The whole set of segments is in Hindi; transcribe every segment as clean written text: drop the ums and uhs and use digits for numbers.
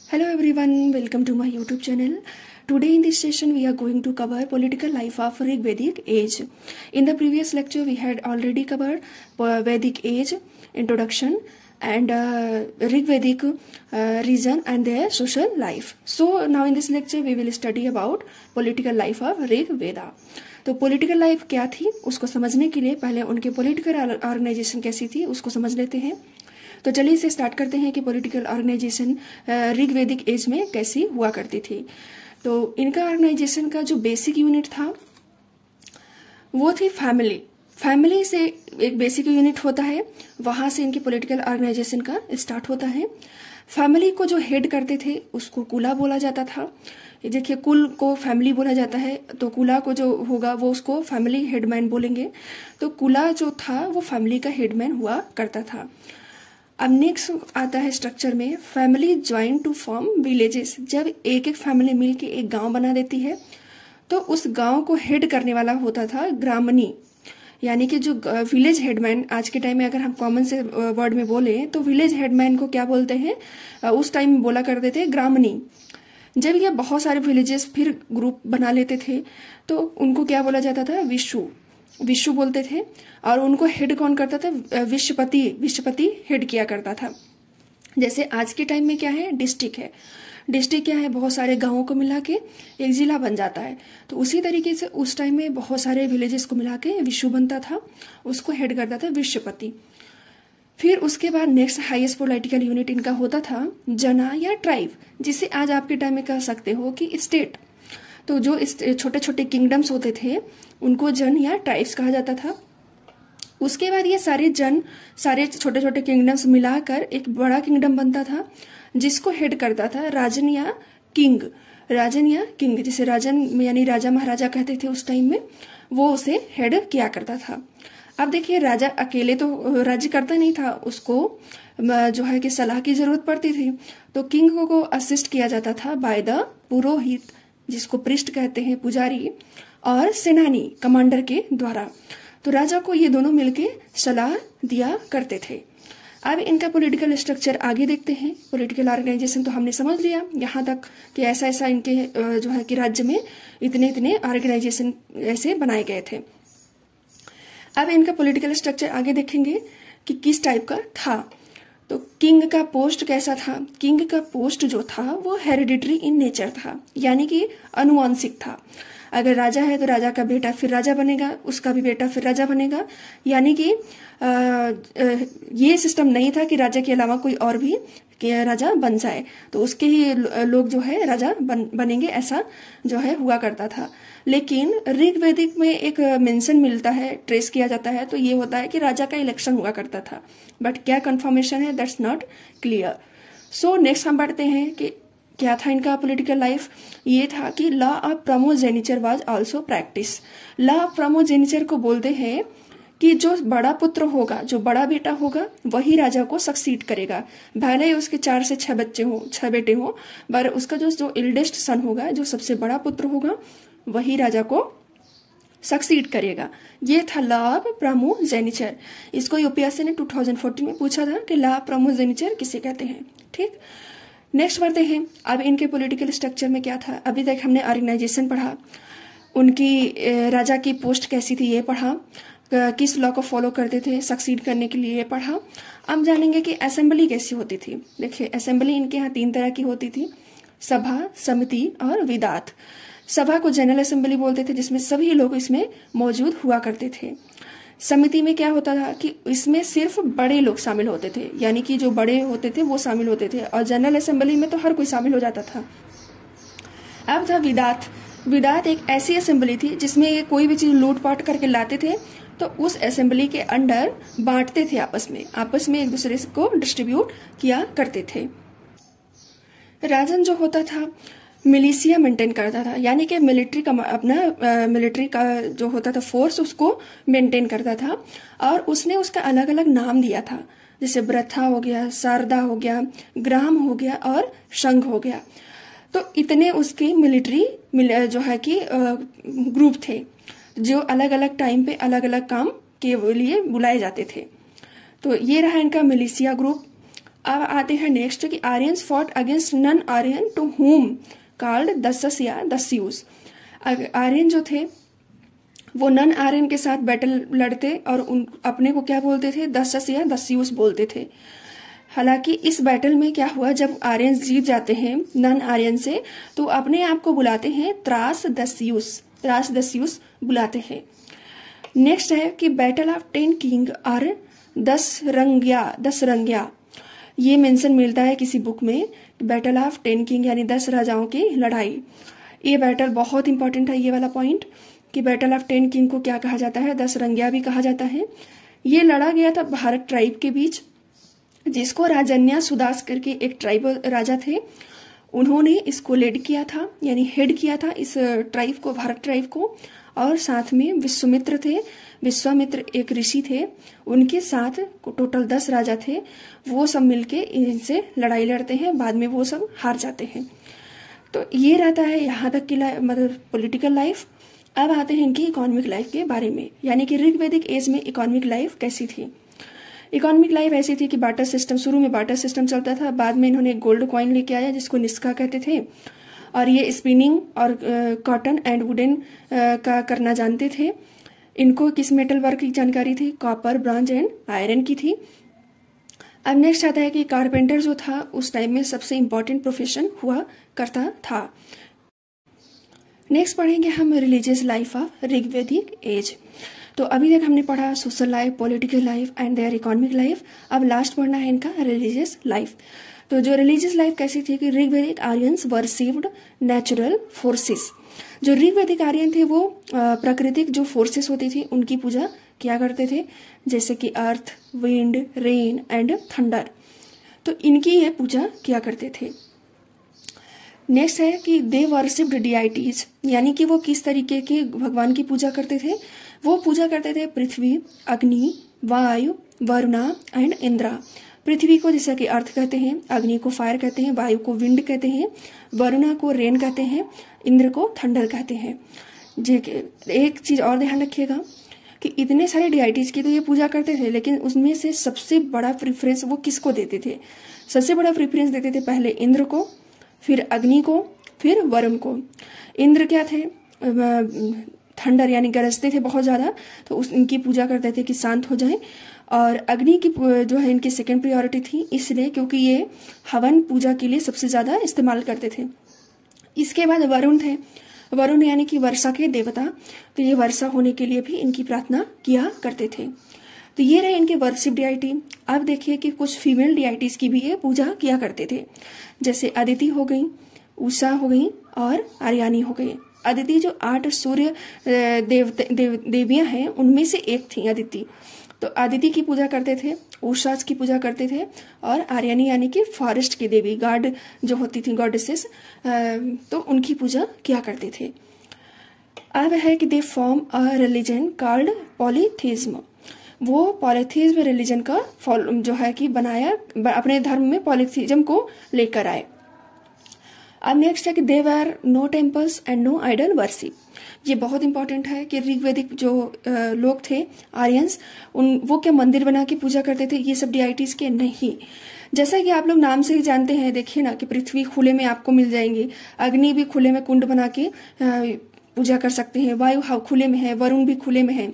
Hello everyone, welcome to my YouTube channel. Today in this session we are going to cover political life of Rig Vedic age. In the previous lecture we had already covered Vedic age, introduction and Rig Vedic region and their social life. So now in this lecture we will study about political life of Rig Veda. तो पॉलिटिकल लाइफ क्या थी उसको समझने के लिए पहले उनके पॉलिटिकल ऑर्गेनाइजेशन कैसी थी उसको समझ लेते हैं। तो चलिए इसे स्टार्ट करते हैं कि पॉलिटिकल ऑर्गेनाइजेशन ऋग वैदिक एज में कैसी हुआ करती थी। तो इनका ऑर्गेनाइजेशन का जो बेसिक यूनिट था वो थी फैमिली। फैमिली से एक बेसिक यूनिट होता है, वहां से इनकी पॉलिटिकल ऑर्गेनाइजेशन का स्टार्ट होता है। फैमिली को जो हेड करते थे उसको कुला बोला जाता था। देखिए, कुल को फैमिली बोला जाता है तो कुला को जो होगा वो उसको फैमिली हेडमैन बोलेंगे। तो कुला जो था वो फैमिली का हेडमैन हुआ करता था। अब नेक्स्ट आता है स्ट्रक्चर में family join to form villages. जब एक एक फैमिली मिलके एक गांव बना देती है तो उस गांव को हेड करने वाला होता था ग्रामनी, यानी कि जो विलेज हेडमैन। आज के टाइम में अगर हम कॉमन से वर्ड में बोले तो विलेज हेडमैन को क्या बोलते हैं, उस टाइम बोला करते थे ग्रामनी। जब ये बहुत सारे विलेजेस फिर ग्रुप बना लेते थे तो उनको क्या बोला जाता था, विशु बोलते थे। और उनको हेड कौन करता था, विश्वपति हेड किया करता था। जैसे आज के टाइम में क्या है, डिस्ट्रिक्ट है। डिस्ट्रिक्ट क्या है, बहुत सारे गांवों को मिला के एक जिला बन जाता है। तो उसी तरीके से उस टाइम में बहुत सारे विलेजेस को मिला के विशु बनता था, उसको हेड करता था विश्वपति। फिर उसके बाद नेक्स्ट हाईएस्ट पॉलिटिकल यूनिट इनका होता था जना या ट्राइब, जिसे आज आपके टाइम में कह सकते हो कि स्टेट। तो जो छोटे छोटे किंगडम्स होते थे उनको जन या ट्राइब्स कहा जाता था। उसके बाद ये सारे छोटे छोटे किंगडम्स मिलाकर एक बड़ा किंगडम बनता था जिसको हेड करता था राजन या किंग। जिसे राजन यानी राजा महाराजा कहते थे उस टाइम में, वो उसे हेड किया करता था। अब देखिए, राजा अकेले तो राज्य करता नहीं था, उसको जो है कि सलाह की जरूरत पड़ती थी। तो किंग को असिस्ट किया जाता था बाय द पुरोहित, जिसको पृष्ठ कहते हैं, पुजारी, और सेनानी कमांडर के द्वारा। तो राजा को ये दोनों मिलके सलाह दिया करते थे। अब इनका पॉलिटिकल स्ट्रक्चर आगे देखते हैं। पॉलिटिकल ऑर्गेनाइजेशन तो हमने समझ लिया यहाँ तक कि ऐसा ऐसा इनके जो है कि राज्य में इतने इतने ऑर्गेनाइजेशन ऐसे बनाए गए थे। अब इनका पॉलिटिकल स्ट्रक्चर आगे देखेंगे कि किस टाइप का था। तो किंग का पोस्ट कैसा था, किंग का पोस्ट जो था वो हेरिडिटरी इन नेचर था, यानी कि अनुवांशिक था। अगर राजा है तो राजा का बेटा फिर राजा बनेगा, उसका भी बेटा फिर राजा बनेगा। यानी कि ये सिस्टम नहीं था कि राजा के अलावा कोई और भी राजा बन जाए तो उसके ही लोग जो है राजा बनेंगे, ऐसा जो है हुआ करता था। लेकिन ऋग वैदिक में एक मेंशन मिलता है, ट्रेस किया जाता है, तो ये होता है कि राजा का इलेक्शन हुआ करता था। बट क्या कंफर्मेशन है, that's not clear. So next हम बढ़ते हैं कि क्या था इनका पॉलिटिकल लाइफ। ये था कि law of primogeniture was also practice. Law of primogeniture को बोलते हैं कि जो बड़ा पुत्र होगा, जो बड़ा बेटा होगा, वही राजा को सक्सीड करेगा। भले ही उसके 4 से 6 बच्चे हो, 6 बेटे हो, पर उसका जो एल्डेस्ट सन होगा, जो सबसे बड़ा पुत्र होगा, वही राजा को सक्सीड करेगा। ये था लॉ ऑफ प्राइमोजेनिचर। इसको यूपीएससी ने 2014 में पूछा था कि लॉ ऑफ प्राइमोजेनिचर किसे कहते हैं। ठीक, नेक्स्ट बढ़ते हैं। अब इनके पॉलिटिकल स्ट्रक्चर में क्या था, अभी तक हमने ऑर्गेनाइजेशन पढ़ा, उनकी राजा की पोस्ट कैसी थी ये पढ़ा, किस लॉ को फॉलो करते थे सक्सीड करने के लिए ये पढ़ा। अब जानेंगे कि असेंबली कैसी होती थी। देखिए, असेंबली इनके यहाँ 3 तरह की होती थी, सभा, समिति और विदात। सभा को जनरल असेंबली बोलते थे, जिसमें सभी लोग इसमें मौजूद हुआ करते थे। समिति में क्या होता था कि इसमें सिर्फ बड़े लोग शामिल होते थे, यानी कि जो बड़े होते थे वो शामिल होते थे, और जनरल असेंबली में तो हर कोई शामिल हो जाता था। अब था विदात। विदात एक ऐसी असेंबली थी जिसमें ये कोई भी चीज लूटपाट करके लाते थे तो उस असेंबली के अंडर बांटते थे, आपस में एक दूसरे को डिस्ट्रीब्यूट किया करते थे। राजन जो होता था मिलिशिया मेंटेन करता था, यानी कि मिलिट्री का अपना मिलिट्री का जो होता था फोर्स, उसको मेंटेन करता था। और उसने उसका अलग अलग नाम दिया था, जैसे ब्रथा हो गया, शारदा हो गया, ग्राम हो गया और संघ हो गया। तो इतने उसके मिलिट्री जो है कि ग्रुप थे जो अलग अलग टाइम पे अलग अलग काम के लिए बुलाए जाते थे। तो ये रहा इनका मिलिशिया ग्रुप। अब आते हैं नेक्स्ट कि Aryans fought against non Aryan to whom called दसस या दस्यूस। आर्यन जो थे वो नन आर्यन के साथ बैटल लड़ते और उन अपने को क्या बोलते थे, दसस या दस्यूस बोलते थे। हालांकि इस बैटल में क्या हुआ, जब आर्यंस जीत जाते हैं नन आर्यन से तो अपने आप को बुलाते हैं त्रास दस्यूस बुलाते हैं। नेक्स्ट है कि बैटल ऑफ 10 किंग और 10 रंग्या। ये मेंशन मिलता है किसी बुक में, बैटल ऑफ 10 किंग यानी 10 राजाओं की लड़ाई। ये बैटल बहुत इंपॉर्टेंट है, ये वाला पॉइंट कि बैटल ऑफ 10 किंग को क्या कहा जाता है, 10 रंग्या भी कहा जाता है। ये लड़ा गया था भारत ट्राइब के बीच, जिसको राजन्या सुदास करके एक ट्राइबल राजा थे, उन्होंने इसको लीड किया था यानी हेड किया था इस ट्राइब को, भारत ट्राइब को। और साथ में विश्वामित्र थे, विश्वामित्र एक ऋषि थे, उनके साथ टोटल 10 राजा थे। वो सब मिलके इनसे लड़ाई लड़ते हैं, बाद में वो सब हार जाते हैं। तो ये रहता है यहाँ तक की मतलब पॉलिटिकल लाइफ। अब आते हैं इनकी इकोनॉमिक लाइफ के बारे में, यानी कि ऋग्वैदिक एज में इकोनॉमिक लाइफ कैसी थी। इकोनॉमिक लाइफ ऐसी थी कि बार्टर सिस्टम, शुरू में बार्टर सिस्टम चलता था, बाद में इन्होंने गोल्ड कॉइन लेके आया जिसको निस्का कहते थे, और ये स्पिनिंग और कॉटन एंड वुडन का करना जानते थे। इनको किस मेटल वर्क की जानकारी थी, कॉपर, ब्रॉन्ज एंड आयरन की थी। अब नेक्स्ट आता है कि कारपेंटर जो था उस टाइम में सबसे इंपॉर्टेंट प्रोफेशन हुआ करता था। नेक्स्ट पढ़ेंगे हम रिलीजियस लाइफ ऑफ ऋग्वैदिक एज। तो अभी तक हमने पढ़ा social life, political life and their economic life. अब लास्ट पढ़ना है इनका रिलीजियस लाइफ। तो जो रिलीजियस लाइफ कैसी थी कि ऋग्वैदिक आर्यंस वर्शिप्ड नेचुरल फोर्सेस। जो ऋग्वैदिक आर्यन थे वो प्राकृतिक जो फोर्सेस होती थी उनकी पूजा किया करते थे, जैसे कि अर्थ, विंड, रेन एंड थंडर। तो इनकी ये पूजा किया करते थे। नेक्स्ट है कि दे वर्शिप्ड डिआइटीज, यानी कि वो किस तरीके के भगवान की पूजा करते थे। वो पूजा करते थे पृथ्वी, अग्नि, वायु, वरुणा एंड इंद्रा। पृथ्वी को जैसे कि अर्थ कहते हैं, अग्नि को फायर कहते हैं, वायु को विंड कहते हैं, वरुणा को रेन कहते हैं, इंद्र को थंडर कहते हैं। एक चीज और ध्यान रखिएगा कि इतने सारे डिआइटीज की तो ये पूजा करते थे, लेकिन उसमें से सबसे बड़ा प्रेफरेंस वो किसको देते थे, सबसे बड़ा प्रेफरेंस देते थे पहले इंद्र को, फिर अग्नि को, फिर वरुण को। इंद्र क्या थे, थंडर यानी गरजते थे बहुत ज्यादा, तो इनकी पूजा करते थे कि शांत हो जाए। और अग्नि की जो है इनकी सेकंड प्रायोरिटी थी, इसलिए क्योंकि ये हवन पूजा के लिए सबसे ज्यादा इस्तेमाल करते थे। इसके बाद वरुण थे, वरुण यानी कि वर्षा के देवता, तो ये वर्षा होने के लिए भी इनकी प्रार्थना किया करते थे। तो ये रहे इनके वर्शिप डिआइटी। अब देखिए कि कुछ फीमेल डिआइटीज की भी ये पूजा किया करते थे, जैसे अदिति हो गई, उषा हो गई और आर्यानी हो गई। अदिति जो 8 सूर्य देवियां हैं उनमें से एक थी अदिति, तो अदिति की पूजा करते थे, उषा की पूजा करते थे, और आर्यानी यानी कि फॉरेस्ट की देवी, गॉड जो होती थी, गॉडेसेस, तो उनकी पूजा किया करते थे। अब है कि they form a religion called polytheism. वो पॉलीथीज्म रिलीजन का जो है कि बनाया, अपने धर्म में पॉलीथीज्म को लेकर आए। अब नेक्स्ट है कि there are no temples and no idol worship. ये बहुत इंपॉर्टेंट है कि ऋग्वैदिक जो लोग थे आर्यंस, वो क्या मंदिर बना के पूजा करते थे, ये सब डिआइटीज के नहीं। जैसा कि आप लोग नाम से ही जानते हैं, देखिए ना कि पृथ्वी खुले में आपको मिल जाएंगी, अग्नि भी खुले में कुंड बना के पूजा कर सकते हैं, वायु खुले में है, वरुण भी खुले में है,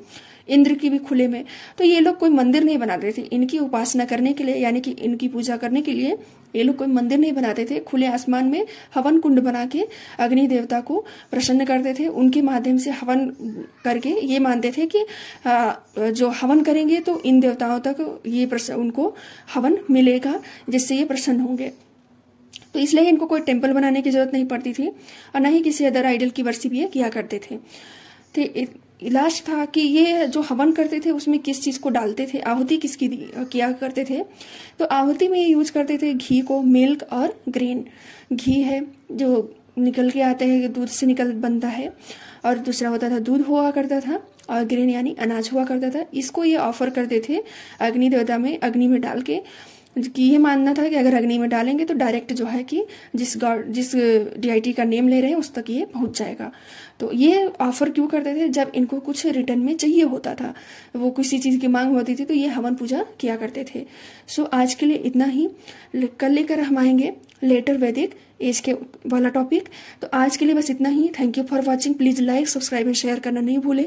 इंद्र की भी खुले में। तो ये लोग कोई मंदिर नहीं बनाते थे, इनकी उपासना करने के लिए यानी कि इनकी पूजा करने के लिए ये लोग कोई मंदिर नहीं बनाते थे। खुले आसमान में हवन कुंड बना के अग्नि देवता को प्रसन्न करते थे, उनके माध्यम से हवन करके ये मानते थे कि जो हवन करेंगे तो इन देवताओं तक ये उनको हवन मिलेगा, जिससे ये प्रसन्न होंगे। तो इसलिए इनको कोई टेम्पल बनाने की जरूरत नहीं पड़ती थी, और न ही किसी अदर आइडल की वर्शिप ये किया करते थे। लास्ट था कि ये जो हवन करते थे उसमें किस चीज को डालते थे, आहुति किसकी किया करते थे। तो आहुति में ये यूज करते थे घी को, मिल्क और ग्रेन। घी है जो निकल के आते हैं, दूध से निकल बनता है, और दूसरा होता था दूध हुआ करता था, और ग्रेन यानी अनाज हुआ करता था। इसको ये ऑफर करते थे अग्नि देवता में, अग्नि में डाल के, कि ये मानना था कि अगर अग्नि में डालेंगे तो डायरेक्ट जो है कि जिस डीआईटी का नेम ले रहे हैं उस तक ये पहुंच जाएगा। तो ये ऑफर क्यों करते थे? जब इनको कुछ रिटर्न में चाहिए होता था, वो किसी चीज़ की मांग होती थी तो ये हवन पूजा किया करते थे। सो आज के लिए इतना ही। कल लेकर हम आएंगे लेटर वैदिक एज के वाला टॉपिक। तो आज के लिए बस इतना ही। Thank you for watching. Please like, subscribe and share करना नहीं भूलें।